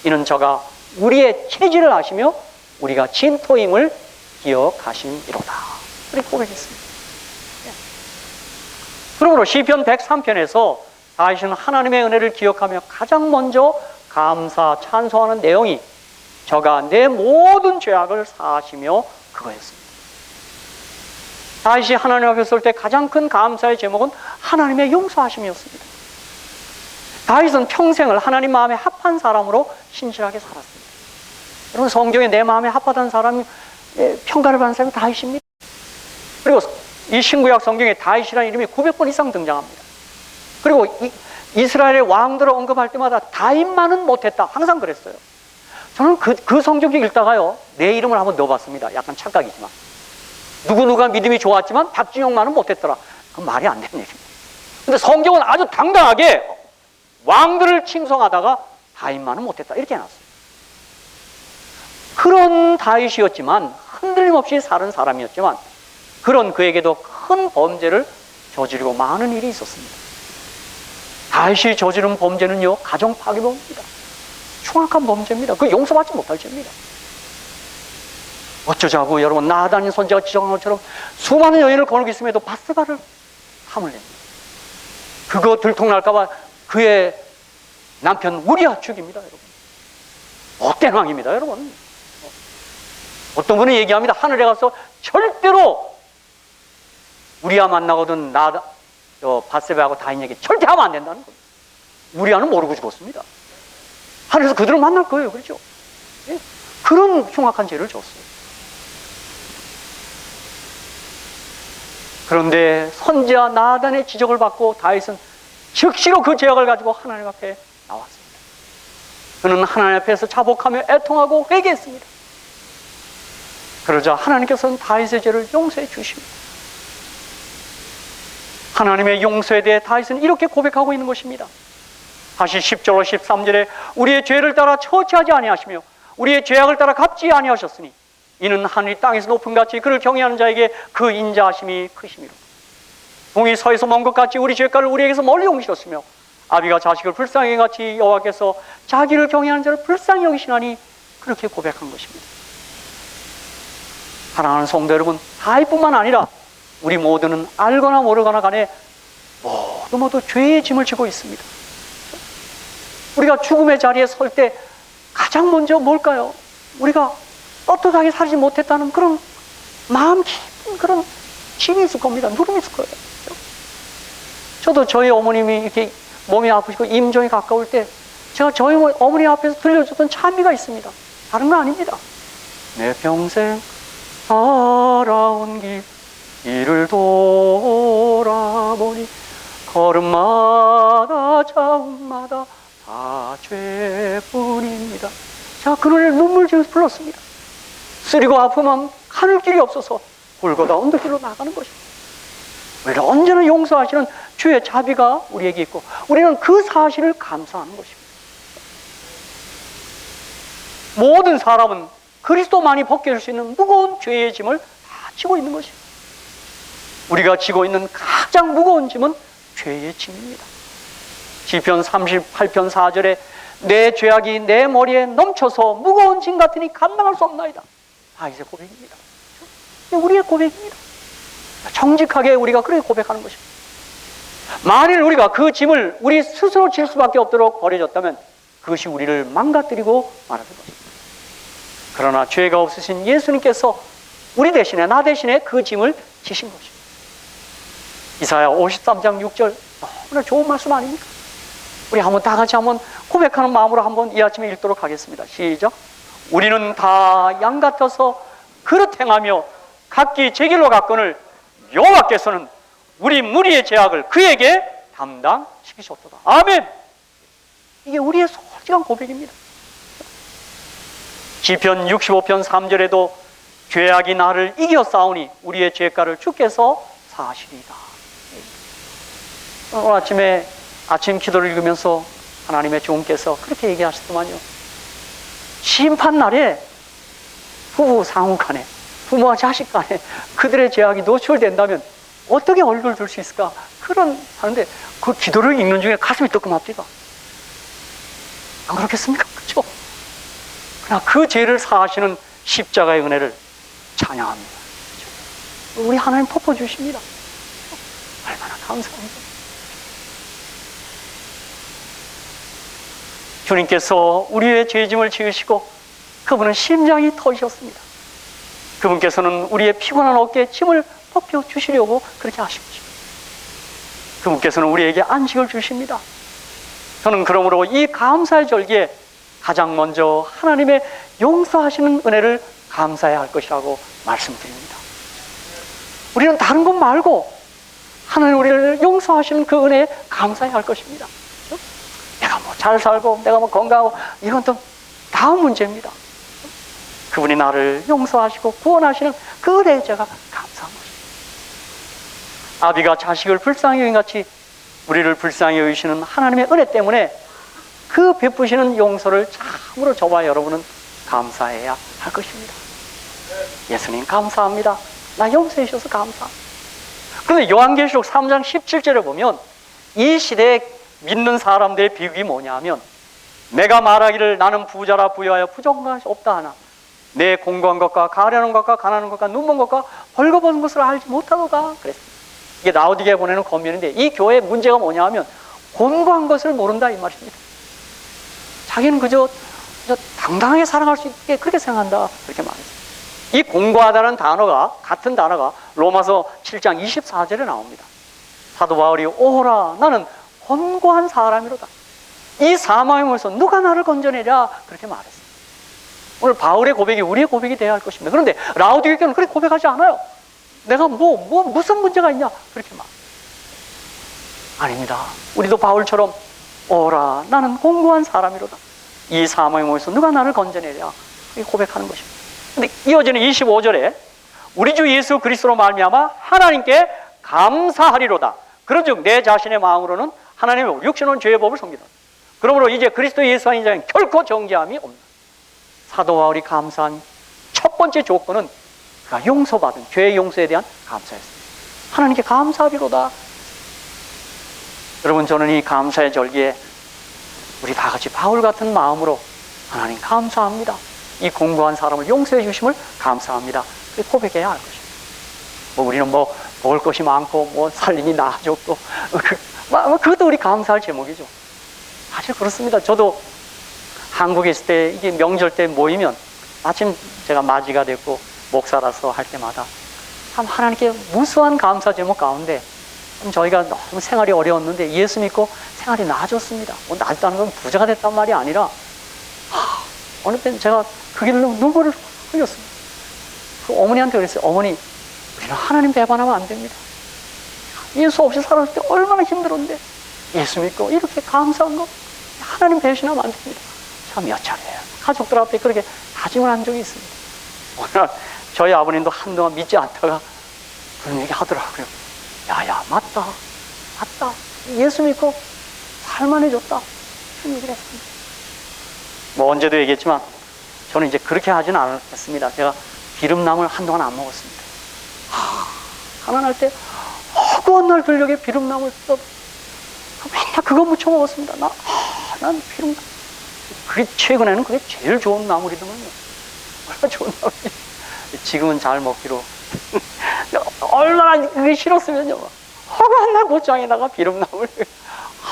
Speaker 1: 이는 저가 우리의 체질을 아시며 우리가 진토임을 기억하심이로다. 그렇게 고백했습니다. 그러므로 시편 103편에서 다윗은 하나님의 은혜를 기억하며 가장 먼저 감사, 찬송하는 내용이 저가 내 모든 죄악을 사하시며 그거였습니다. 다윗이 하나님 앞에 설 때 가장 큰 감사의 제목은 하나님의 용서하심이었습니다. 다윗은 평생을 하나님 마음에 합한 사람으로 신실하게 살았습니다. 여러분, 성경에 내 마음에 합하다는 사람이 평가를 받는 사람이 다윗입니다. 그리고 이 신구약 성경에 다윗이라는 이름이 900번 이상 등장합니다. 그리고 이스라엘의 왕들을 언급할 때마다 다윗만은 못했다, 항상 그랬어요. 저는 그 성경 읽다가요, 내 이름을 한번 넣어봤습니다. 약간 착각이지만, 누구누가 믿음이 좋았지만 박진영만은 못했더라. 그건 말이 안 되는 얘기입니다. 근데 성경은 아주 당당하게 왕들을 칭송하다가 다윗만은 못했다, 이렇게 해놨어요. 그런 다윗이었지만, 흔들림 없이 사는 사람이었지만, 그런 그에게도 큰 범죄를 저지르고 많은 일이 있었습니다. 다윗이 저지른 범죄는요, 가정 파괴범입니다. 흉악한 범죄입니다. 그 용서받지 못할 죄입니다. 어쩌자고 여러분, 나단 선지자가 지적한 것처럼 수많은 여인을 거느리고 있음에도 바세바를 함을 냅니다. 그거 들통날까봐 그의 남편 우리아 죽입니다, 여러분. 못된 왕입니다, 여러분. 어떤 분은 얘기합니다. 하늘에 가서 절대로 우리아 만나거든 바세바하고 다윗 얘기 절대 하면 안 된다는 거예요. 우리아는 모르고 죽었습니다. 하늘에서 그들을 만날 거예요, 그렇죠? 예? 그런 흉악한 죄를 졌어요. 그런데 선지자 나단의 지적을 받고 다윗은 즉시로 그 죄악을 가지고 하나님 앞에 나왔습니다. 그는 하나님 앞에서 자복하며 애통하고 회개했습니다. 그러자 하나님께서는 다윗의 죄를 용서해 주십니다. 하나님의 용서에 대해 다윗은 이렇게 고백하고 있는 것입니다. 다시 10절로 13절에 우리의 죄를 따라 처치하지 아니하시며 우리의 죄악을 따라 갚지 아니하셨으니 이는 하늘이 땅에서 높은 같이 그를 경외하는 자에게 그 인자하심이 크심이로 동이 서에서 먼 것 같이 우리 죄가를 우리에게서 멀리 옮기셨으며 아비가 자식을 불쌍히 같이 여호와께서 자기를 경외하는 자를 불쌍히 여기시나니 그렇게 고백한 것입니다. 사랑하는 성도 여러분, 다윗뿐만 아니라 우리 모두는 알거나 모르거나 간에 모두 죄의 짐을 지고 있습니다. 우리가 죽음의 자리에 설 때 가장 먼저 뭘까요? 우리가 떳떳하게 살지 못했다는 그런 마음 깊은 그런 짐이 있을 겁니다. 누름이 있을 거예요. 저도 저희 어머님이 이렇게 몸이 아프시고 임종이 가까울 때 제가 저희 어머니 앞에서 들려줬던 찬미가 있습니다. 다른 거 아닙니다. 내 평생 살아온 길을 돌아보니 걸음마다 자음마다 다 죄뿐입니다. 자, 그 노래를 눈물 지으면서 불렀습니다. 쓰리고 아프면 가는 길이 없어서 굴거다 언덕길로 나가는 것입니다. 우리를 언제나 용서하시는 주의 자비가 우리에게 있고 우리는 그 사실을 감사하는 것입니다. 모든 사람은 그리스도만이 벗겨줄 수 있는 무거운 죄의 짐을 다 지고 있는 것입니다. 우리가 지고 있는 가장 무거운 짐은 죄의 짐입니다. 시편 38편 4절에 내 죄악이 내 머리에 넘쳐서 무거운 짐 같으니 감당할 수 없나이다. 다윗의 고백입니다. 우리의 고백입니다. 정직하게 우리가 그렇게 고백하는 것입니다. 만일 우리가 그 짐을 우리 스스로 질 수밖에 없도록 버려졌다면 그것이 우리를 망가뜨리고 말하는 것입니다. 그러나 죄가 없으신 예수님께서 우리 대신에 나 대신에 그 짐을 지신 것입니다. 이사야 53장 6절 너무나 좋은 말씀 아닙니까? 우리 한번 다 같이 한번 고백하는 마음으로 한번 이 아침에 읽도록 하겠습니다. 시작. 우리는 다 양 같아서 그릇 행하며 각기 제 길로 갔거늘 여호와께서는 우리 무리의 죄악을 그에게 담당시키셨도다. 아멘. 이게 우리의 솔직한 고백입니다. 시편 65편 3절에도 죄악이 나를 이겨 싸우니 우리의 죄가를 주께서 사하시리이다. 오늘 아침에 아침 기도를 읽으면서 하나님의 종께서 그렇게 얘기하시더만요. 심판날에 부부 상호 간에 부모와 자식 간에 그들의 죄악이 노출된다면 어떻게 얼굴을 들 수 있을까? 그런 하는데 그 기도를 읽는 중에 가슴이 뜨끔합니다. 안 그렇겠습니까? 그렇죠? 그러나 그 죄를 사하시는 십자가의 은혜를 찬양합니다. 그렇죠? 우리 하나님 퍼부어 주십니다. 얼마나 감사합니다. 주님께서 우리의 죄짐을 지으시고 그분은 심장이 터지셨습니다. 그분께서는 우리의 피곤한 어깨에 짐을 벗겨주시려고 그렇게 하신 것입니다. 그분께서는 우리에게 안식을 주십니다. 저는 그러므로 이 감사의 절기에 가장 먼저 하나님의 용서하시는 은혜를 감사해야 할 것이라고 말씀드립니다. 우리는 다른 것 말고 하나님 우리를 용서하시는 그 은혜에 감사해야 할 것입니다. 내가 뭐 잘 살고 내가 뭐 건강하고 이건 또 다음 문제입니다. 그분이 나를 용서하시고 구원하시는 그 은혜에 제가 감사한 것입니다. 아비가 자식을 불쌍히 여긴 같이 우리를 불쌍히 여기시는 하나님의 은혜 때문에 그 베푸시는 용서를 참으로 저와 여러분은 감사해야 할 것입니다. 예수님 감사합니다. 나 용서해 주셔서 감사합니다. 그런데 요한계시록 3장 17절에 보면 이 시대에 믿는 사람들의 비극이 뭐냐 하면 내가 말하기를 나는 부자라 부여하여 부족한 것이 없다 하나 내 공고한 것과 가련한 것과 가난한 것과 눈먼 것과 벌거벗은 것을 알지 못하도다 그랬습니다. 이게 라오디게에 보내는 권면인데 이 교회의 문제가 뭐냐 하면 공고한 것을 모른다 이 말입니다. 자기는 그저 당당하게 살아갈 수 있게 그렇게 생각한다 그렇게 말했습니다. 이 공고하다는 단어가 같은 단어가 로마서 7장 24절에 나옵니다. 사도 바울이 오호라 나는 권고한 사람이로다. 이 사망의 몸에서 누가 나를 건져내랴 그렇게 말했습니다. 오늘 바울의 고백이 우리의 고백이 되어야 할 것입니다. 그런데 라오디게 교회는 그렇게 고백하지 않아요. 내가 무슨 문제가 있냐 그렇게 말. 아닙니다. 우리도 바울처럼 오라 나는 공고한 사람이로다. 이 사망의 몸에서 누가 나를 건져내랴 이렇게 고백하는 것입니다. 근데 이어지는 25절에 우리 주 예수 그리스도로 말미암아 하나님께 감사하리로다. 그런즉 내 자신의 마음으로는 하나님의 육신은 죄의 법을 섬기다. 그러므로 이제 그리스도 예수 아닌 자는 결코 정죄함이 없다. 사도 바울이 감사한 첫 번째 조건은 그가 용서받은 죄의 용서에 대한 감사였습니다. 하나님께 감사하리로다. 여러분 저는 이 감사의 절기에 우리 다 같이 바울 같은 마음으로 하나님 감사합니다. 이 공고한 사람을 용서해 주심을 감사합니다. 고백해야 할 것입니다. 우리는 먹을 것이 많고 살림이 나아졌고 그것도 우리 감사할 제목이죠. 사실 그렇습니다. 저도 한국에 있을 때 이게 명절 때 모이면 마침 제가 맞이가 됐고 목사라서 할 때마다 참 하나님께 무수한 감사 제목 가운데 저희가 너무 생활이 어려웠는데 예수 믿고 생활이 나아졌습니다. 나아졌다는 건 부자가 됐단 말이 아니라 어느 때 제가 그 길로 눈물을 흘렸습니다. 그 어머니한테 그랬어요. 어머니 우리는 하나님 배반하면 안 됩니다. 예수 없이 살았을 때 얼마나 힘들었는데 예수 믿고 이렇게 감사한 거 하나님 배신하면 안 됩니다. 참 몇 차례예요. 가족들 앞에 그렇게 다짐을 한 적이 있습니다. 오늘 저희 아버님도 한동안 믿지 않다가 그런 얘기 하더라고요. 야야 맞다 예수 믿고 살만해졌다 그런 얘기를 했습니다. 언제도 얘기했지만 저는 이제 그렇게 하지는 않았습니다. 제가 기름나물 한동안 안 먹었습니다. 가난할 때 허구한 날 근력에 기름나물 맨날 그거 무쳐 먹었습니다. 난 기름나물 그게 최근에는 그게 제일 좋은 나물이더만요. 얼마나 좋은 나물이 지금은 잘 먹기로 얼마나 그게 싫었으면요 허구한 날 고추장에다가 기름나물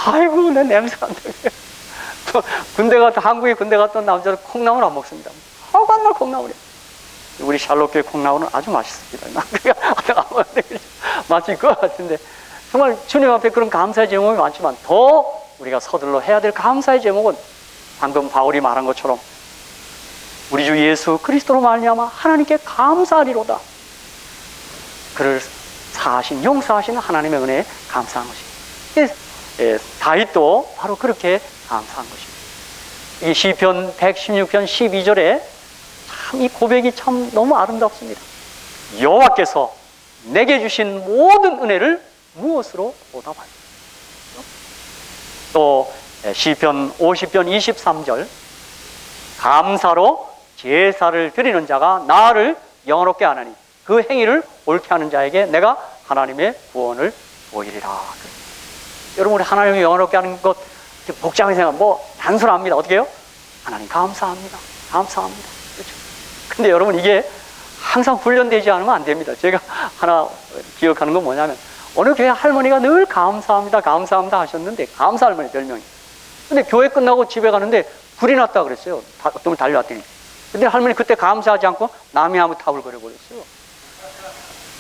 Speaker 1: 아이고 내 냄새 안 나게 한국에 군대 갔던 남자는 콩나물 안 먹습니다. 허구한 날 콩나물이야. 우리 샬롯교회 콩나물은 아주 맛있습니다. 마치 그거 같은데 정말 주님 앞에 그런 감사의 제목이 많지만 더 우리가 서둘러 해야 될 감사의 제목은 방금 바울이 말한 것처럼 우리 주 예수 그리스도로 말미암아 하나님께 감사하리로다. 그를 사하신 용서하시는 하나님의 은혜에 감사한 것입니다. 다윗도 바로 그렇게 감사한 것입니다. 이 시편 116편 12절에 참 이 고백이 참 너무 아름답습니다. 여호와께서 내게 주신 모든 은혜를 무엇으로 보답하리까? 또 시편 50편 23절 감사로 제사를 드리는 자가 나를 영화롭게 하나니 그 행위를 옳게 하는 자에게 내가 하나님의 구원을 보이리라. 여러분 우리 하나님을 영화롭게 하는 것 복잡하게 생각하면 단순합니다. 어떻게 해요? 하나님 감사합니다. 감사합니다. 그렇죠? 근데 여러분 이게 항상 훈련되지 않으면 안 됩니다. 제가 하나 기억하는 건 뭐냐면 어느 교회 할머니가 늘 감사합니다 감사합니다 하셨는데 감사 할머니 별명이 근데 교회 끝나고 집에 가는데 불이 났다 그랬어요. 어떤 분 달려왔더니. 근데 할머니 그때 감사하지 않고 남이 한번 탑을 걸어버렸어요.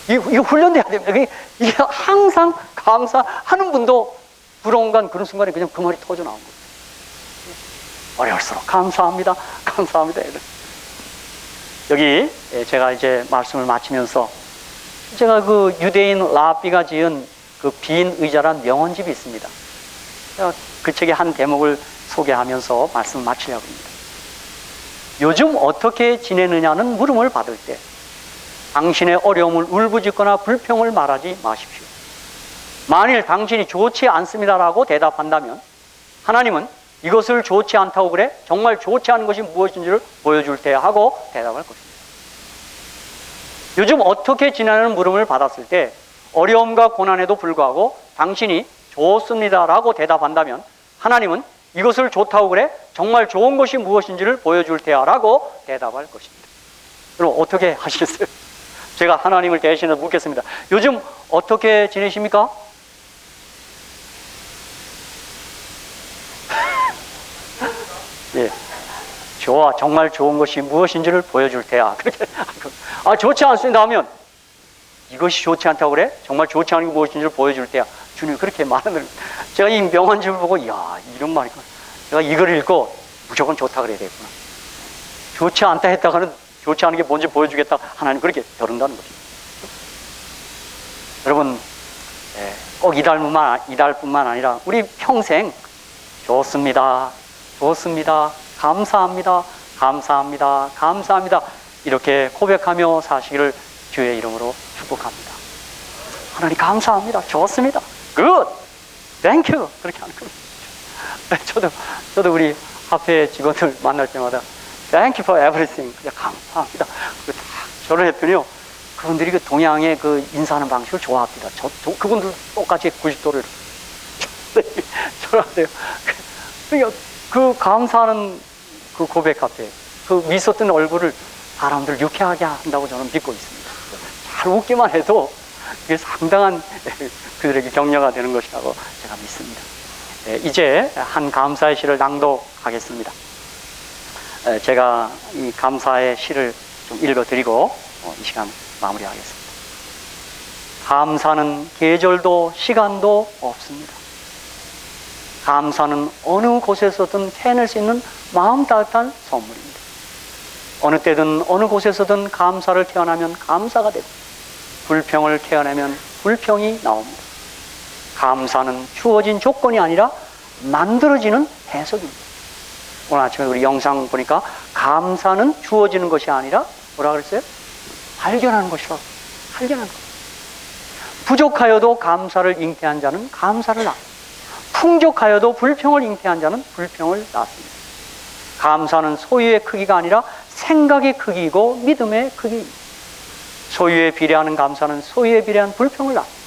Speaker 1: 이거 훈련돼야 됩니다. 이게 항상 감사하는 분도 부러운 그런 순간에 그냥 그 말이 터져 나온 거예요. 어려울수록 감사합니다. 감사합니다. 여기 제가 이제 말씀을 마치면서 제가 그 유대인 라비가 지은 그 빈 의자란 명언집이 있습니다. 제가 그 책의 한 대목을 소개하면서 말씀을 마치려고 합니다. 요즘 어떻게 지내느냐는 물음을 받을 때 당신의 어려움을 울부짖거나 불평을 말하지 마십시오. 만일 당신이 좋지 않습니다라고 대답한다면 하나님은 이것을 좋지 않다고 그래? 정말 좋지 않은 것이 무엇인지를 보여줄 때 하고 대답할 것입니다. 요즘 어떻게 지내는 물음을 받았을 때 어려움과 고난에도 불구하고 당신이 좋습니다라고 대답한다면 하나님은 이것을 좋다고 그래? 정말 좋은 것이 무엇인지를 보여줄 테야라고 대답할 것입니다. 그럼 어떻게 하시겠어요? 제가 하나님을 대신해서 묻겠습니다. 요즘 어떻게 지내십니까? 예, 좋아. 정말 좋은 것이 무엇인지를 보여줄 테야. 그렇게 좋지 않습니다 하면 이것이 좋지 않다고 그래? 정말 좋지 않은 게 무엇인지를 보여줄 때야. 주님이 그렇게 말하는. 제가 이 명언집을 보고 이야 이런 말이구나. 제가 이걸 읽고 무조건 좋다 그래야 되겠구나. 좋지 않다 했다가는 좋지 않은 게 뭔지 보여주겠다. 하나님 그렇게 겨룬다는 거죠. 여러분 꼭 이달뿐만 아니라 우리 평생 좋습니다. 좋습니다. 감사합니다. 감사합니다. 감사합니다. 이렇게 고백하며 사시기를 주의 이름으로 축복합니다. 하나님 감사합니다. 좋습니다. Good. Thank you. 그렇게 하는 겁니다. 저도 우리 앞에 직원들 만날 때마다 Thank you for everything. 감사합니다. 저를 했더니요. 그분들이 그 동양의 그 인사하는 방식을 좋아합니다. 그분들 똑같이 90도를 저한테요. 그러니까 그 감사하는 그 고백 앞에 그 미소 뜬 얼굴을 사람들을 유쾌하게 한다고 저는 믿고 있습니다. 잘 웃기만 해도 이게 상당한 그들에게 격려가 되는 것이라고 제가 믿습니다. 이제 한 감사의 시를 낭독하겠습니다. 제가 이 감사의 시를 좀 읽어드리고 이 시간 마무리하겠습니다. 감사는 계절도 시간도 없습니다. 감사는 어느 곳에서든 캐낼 수 있는 마음 따뜻한 선물입니다. 어느 때든 어느 곳에서든 감사를 태어나면 감사가 되고 불평을 태어나면 불평이 나옵니다. 감사는 주어진 조건이 아니라 만들어지는 해석입니다. 오늘 아침에 우리 영상 보니까 감사는 주어지는 것이 아니라 뭐라 그랬어요? 발견하는 것이라고. 발견하는 것. 부족하여도 감사를 잉태한 자는 감사를 낳습니다. 풍족하여도 불평을 잉태한 자는 불평을 낳습니다. 감사는 소유의 크기가 아니라 생각의 크기이고 믿음의 크기입니다. 소유에 비례하는 감사는 소유에 비례한 불평을 낳습니다.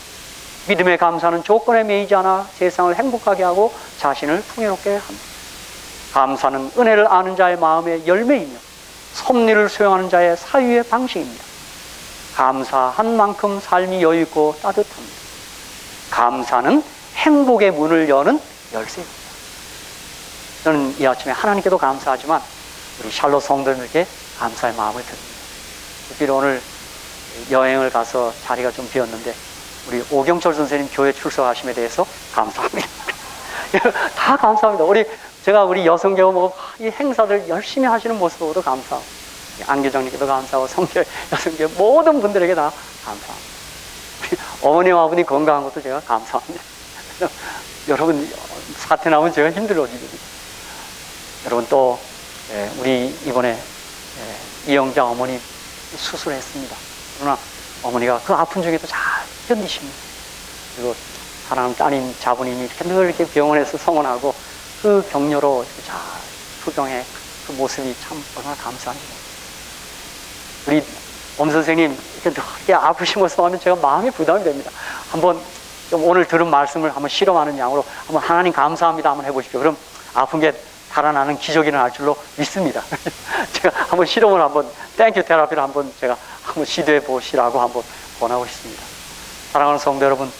Speaker 1: 믿음의 감사는 조건에 매이지 않아 세상을 행복하게 하고 자신을 풍요롭게 합니다. 감사는 은혜를 아는 자의 마음의 열매이며 섭리를 수용하는 자의 사유의 방식입니다. 감사한 만큼 삶이 여유있고 따뜻합니다. 감사는 행복의 문을 여는 열쇠입니다. 저는 이 아침에 하나님께도 감사하지만 우리 샬롯 성도님들께 감사의 마음을 드립니다. 특별히 오늘 여행을 가서 자리가 좀 비었는데 우리 오경철 선생님 교회 출석하심에 대해서 감사합니다. 다 감사합니다. 제가 우리 여성교회 이 행사들 열심히 하시는 모습으로도 감사하고 안교장님께도 감사하고 성교회 여성교회 모든 분들에게 다 감사합니다. 어머니와 아버님 건강한 것도 제가 감사합니다. 여러분 사태 나면 제가 힘들어지거든요. 여러분 또 우리 이번에 이영자 어머니 수술했습니다. 그러나 어머니가 그 아픈 중에도 잘 견디십니다. 그리고 사랑하는 따님 자부님이 늘 이렇게 병원에서 성원하고 그 격려로 잘 투병해 그 모습이 참 얼마나 감사합니다. 우리 엄 선생님 이렇게 아프신 모습 하면 제가 마음이 부담이 됩니다. 한번 좀 오늘 들은 말씀을 한번 실험하는 양으로 한번 하나님 감사합니다 한번 해보십시오. 그럼 아픈 게 달아나는 기적이 날 줄로 믿습니다. 제가 한번 실험을 땡큐 테라피를 제가 한번 시도해 보시라고 한번 권하고 싶습니다. 사랑하는 성도 여러분,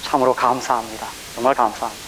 Speaker 1: 참으로 감사합니다. 정말 감사합니다.